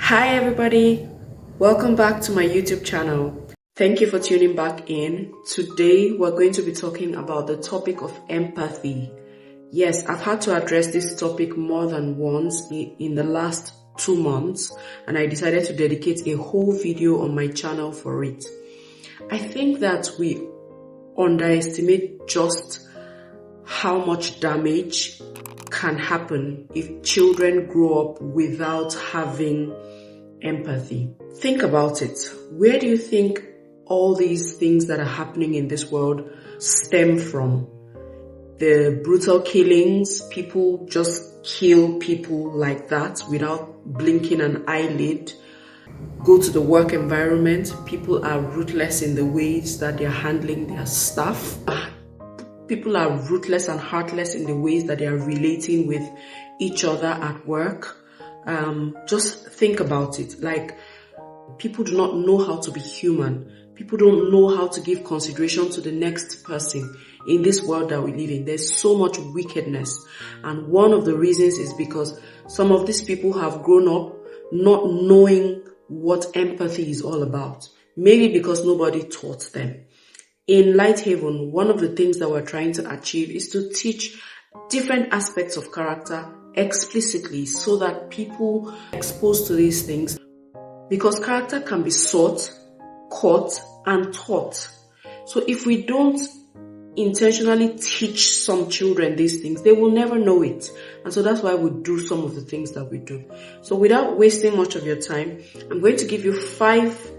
Hi everybody, welcome back to my YouTube channel. Thank you for tuning back in. Today we're going to be talking about the topic of empathy. Yes, I've had to address this topic more than once in the last 2 months, and I decided to dedicate a whole video on my channel for it. I think that we underestimate just how much damage can happen if children grow up without having empathy. Think about it. Where do you think all these things that are happening in this world stem from? The brutal killings, people just kill people like that without blinking an eyelid. Go to the work environment, people are ruthless in the ways that they're handling their staff. People are ruthless and heartless in the ways that they are relating with each other at work. Just think about it. Like, people do not know how to be human. People don't know how to give consideration to the next person in this world that we live in. There's so much wickedness. And one of the reasons is because some of these people have grown up not knowing what empathy is all about. Maybe because nobody taught them. In Light Haven, one of the things that we're trying to achieve is to teach different aspects of character explicitly so that people are exposed to these things, because character can be sought, caught, and taught. So if we don't intentionally teach some children these things, they will never know it. And so that's why we do some of the things that we do. So without wasting much of your time, I'm going to give you 5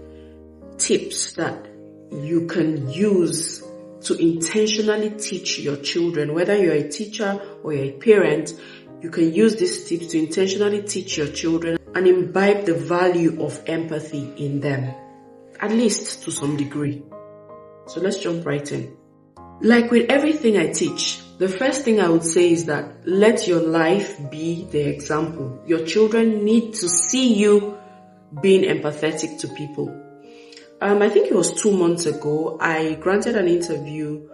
tips that you can use to intentionally teach your children. Whether you're a teacher or you're a parent, you can use these tips to intentionally teach your children and imbibe the value of empathy in them, at least to some degree. So let's jump right in. Like with everything I teach, the first thing I would say is that let your life be the example. Your children need to see you being empathetic to people. I think it was 2 months ago, I granted an interview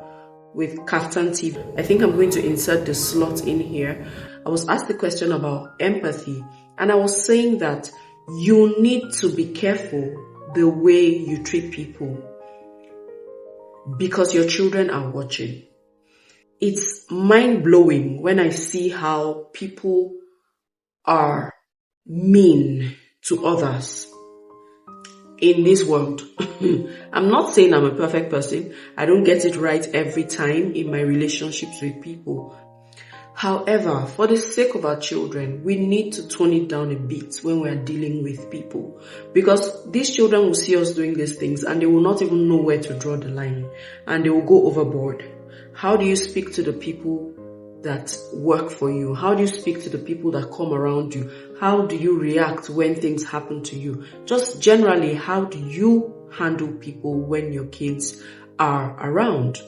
with Kaftan TV. I think I'm going to insert the slot in here. I was asked the question about empathy, and I was saying that you need to be careful the way you treat people because your children are watching. It's mind-blowing when I see how people are mean to others in this world. I'm not saying I'm a perfect person. I don't get it right every time in my relationships with people. However, for the sake of our children, we need to tone it down a bit when we are dealing with people, because these children will see us doing these things and they will not even know where to draw the line, and they will go overboard. How do you speak to the people that work for you? How do you speak to the people that come around you? How do you react when things happen to you? Just generally, how do you handle people when your kids are around?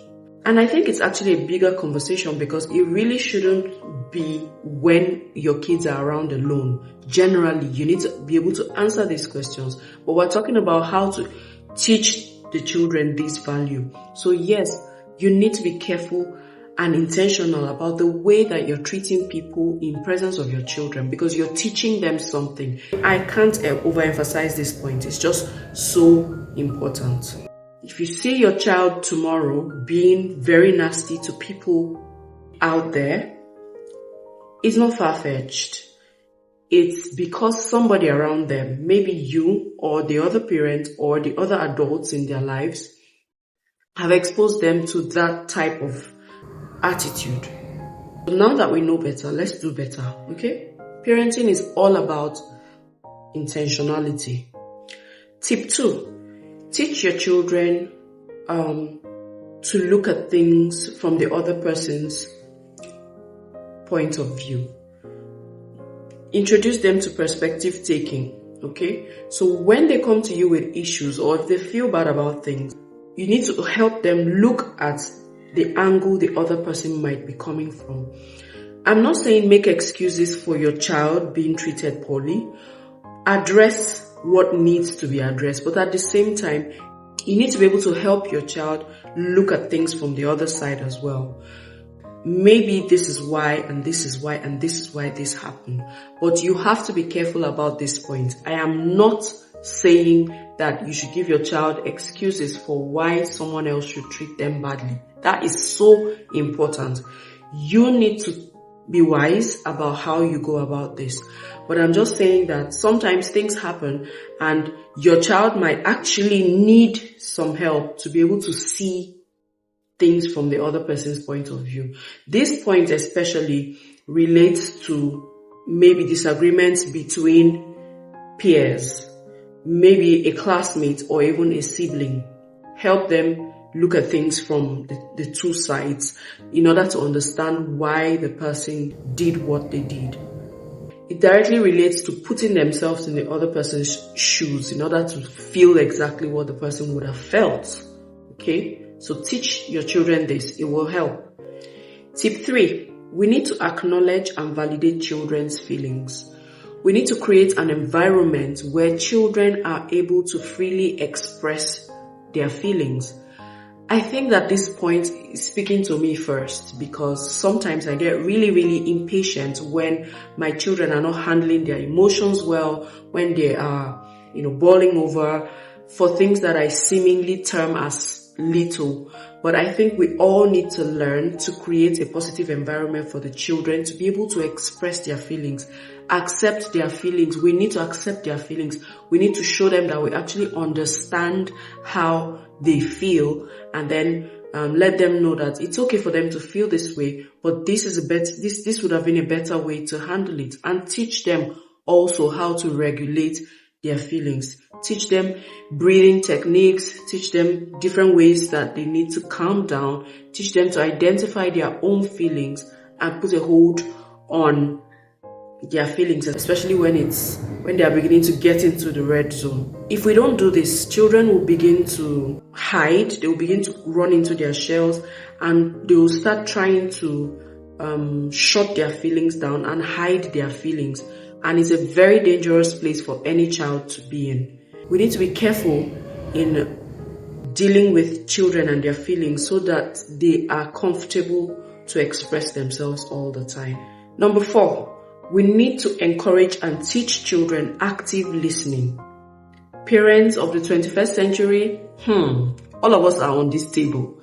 And I think it's actually a bigger conversation, because it really shouldn't be when your kids are around alone. Generally, you need to be able to answer these questions. But we're talking about how to teach the children this value. So yes, you need to be careful and intentional about the way that you're treating people in presence of your children, because you're teaching them something. I can't overemphasize this point. It's just so important. If you see your child tomorrow being very nasty to people out there, it's not far-fetched. It's because somebody around them, maybe you or the other parent or the other adults in their lives, have exposed them to that type of attitude. So now that we know better, let's do better, okay? Parenting is all about intentionality. Tip 2, teach your children to look at things from the other person's point of view. Introduce them to perspective taking, okay? So when they come to you with issues, or if they feel bad about things, you need to help them look at the angle the other person might be coming from. I'm not saying make excuses for your child being treated poorly. Address what needs to be addressed, but at the same time, you need to be able to help your child look at things from the other side as well. maybe this is why, and this is why, and this is why this happened. But you have to be careful about this point. I am not saying that you should give your child excuses for why someone else should treat them badly. That is so important. You need to be wise about how you go about this. But I'm just saying that sometimes things happen and your child might actually need some help to be able to see things from the other person's point of view. This point especially relates to maybe disagreements between peers, maybe a classmate or even a sibling. Help them look at things from the two sides in order to understand why the person did what they did. It directly relates to putting themselves in the other person's shoes in order to feel exactly what the person would have felt. Okay? So teach your children this. It will help. Tip 3. We need to acknowledge and validate children's feelings. We need to create an environment where children are able to freely express their feelings. I think that this point is speaking to me first, because sometimes I get really, really impatient when my children are not handling their emotions well, when they are, boiling over for things that I seemingly term as little. But I think we all need to learn to create a positive environment for the children to be able to express their feelings, accept their feelings. We need to accept their feelings. We need to show them that we actually understand how they feel, and then let them know that it's okay for them to feel this way, but this would have been a better way to handle it, and teach them also how to regulate their feelings. Teach them breathing techniques, teach them different ways that they need to calm down, teach them to identify their own feelings and put a hold on their feelings, especially when they are beginning to get into the red zone. If we don't do this, children will begin to hide, they will begin to run into their shells, and they will start trying to shut their feelings down and hide their feelings. And it's a very dangerous place for any child to be in. We need to be careful in dealing with children and their feelings so that they are comfortable to express themselves all the time. Number 4. We need to encourage and teach children active listening. Parents of the 21st century, all of us are on this table.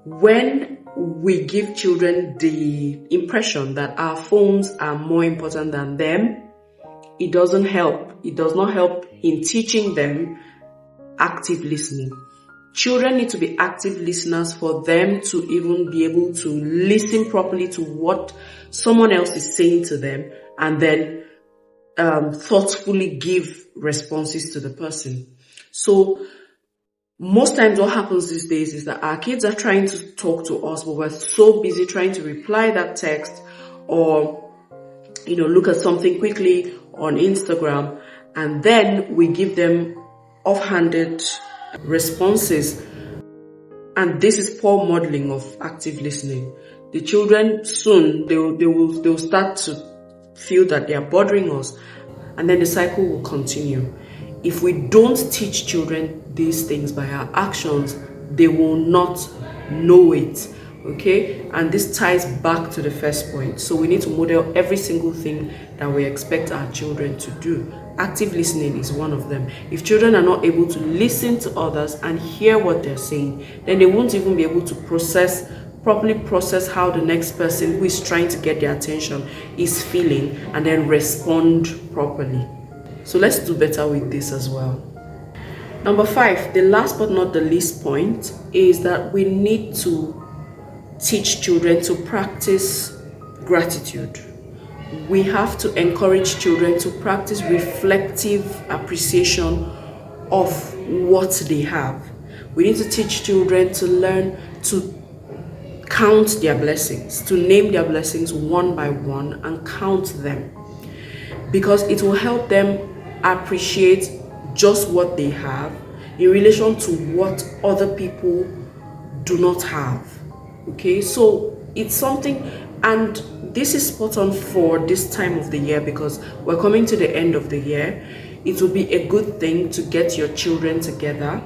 When we give children the impression that our phones are more important than them, it doesn't help. It does not help in teaching them active listening. Children need to be active listeners for them to even be able to listen properly to what someone else is saying to them, and then thoughtfully give responses to the person. So most times what happens these days is that our kids are trying to talk to us, but we're so busy trying to reply that text or look at something quickly on Instagram, and then we give them offhanded responses, and this is poor modeling of active listening. The children soon they will start to feel that they are bothering us, and then the cycle will continue. If we don't teach children these things by our actions, they will not know it. Okay, and this ties back to the first point. So we need to model every single thing that we expect our children to do. Active listening is one of them. If children are not able to listen to others and hear what they're saying, then they won't even be able to properly process how the next person who is trying to get their attention is feeling, and then respond properly. So let's do better with this as well. Number 5, the last but not the least point, is that we need to teach children to practice gratitude. We have to encourage children to practice reflective appreciation of what they have. We need to teach children to learn to count their blessings, to name their blessings one by one and count them, because it will help them appreciate just what they have in relation to what other people do not have. Okay, so it's something, and this is spot on for this time of the year because we're coming to the end of the year. It will be a good thing to get your children together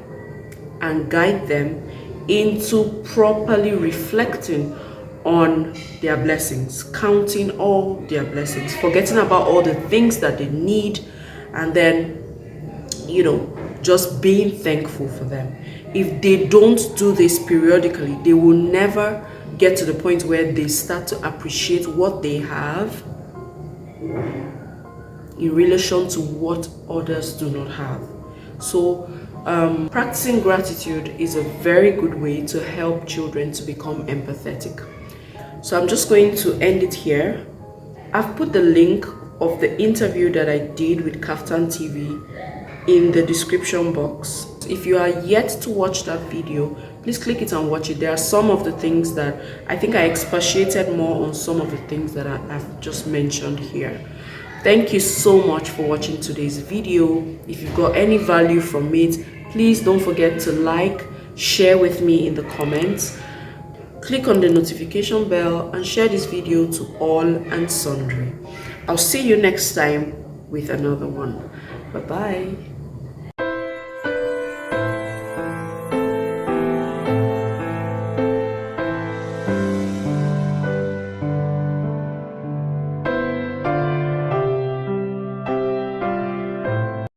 and guide them into properly reflecting on their blessings, counting all their blessings, forgetting about all the things that they need, and then, just being thankful for them. If they don't do this periodically, they will never get to the point where they start to appreciate what they have in relation to what others do not have. So practicing gratitude is a very good way to help children to become empathetic. So I'm just going to end it here. I've put the link of the interview that I did with Kaftan TV in the description box. If you are yet to watch that video, please click it and watch it. There are some of the things that I think I expatiated more on, some of the things that I've just mentioned here. Thank you so much for watching today's video. If you've got any value from it, please don't forget to like, share with me in the comments. Click on the notification bell and share this video to all and sundry. I'll see you next time with another one. Bye-bye.